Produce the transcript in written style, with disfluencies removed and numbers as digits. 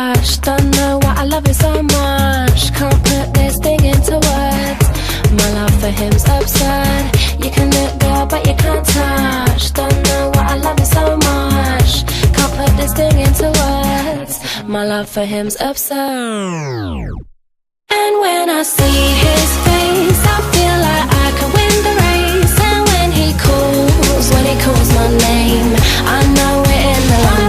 rush. Don't know why I love you so much. Can't put this thing into words. My love for him's absurd. You can look girl but you can't touch. Don't know why I love you so much. Can't put this thing into words. My love for him's absurd. And when I see his face, I feel like I can win the race. And when he calls my name, I know we're in the line.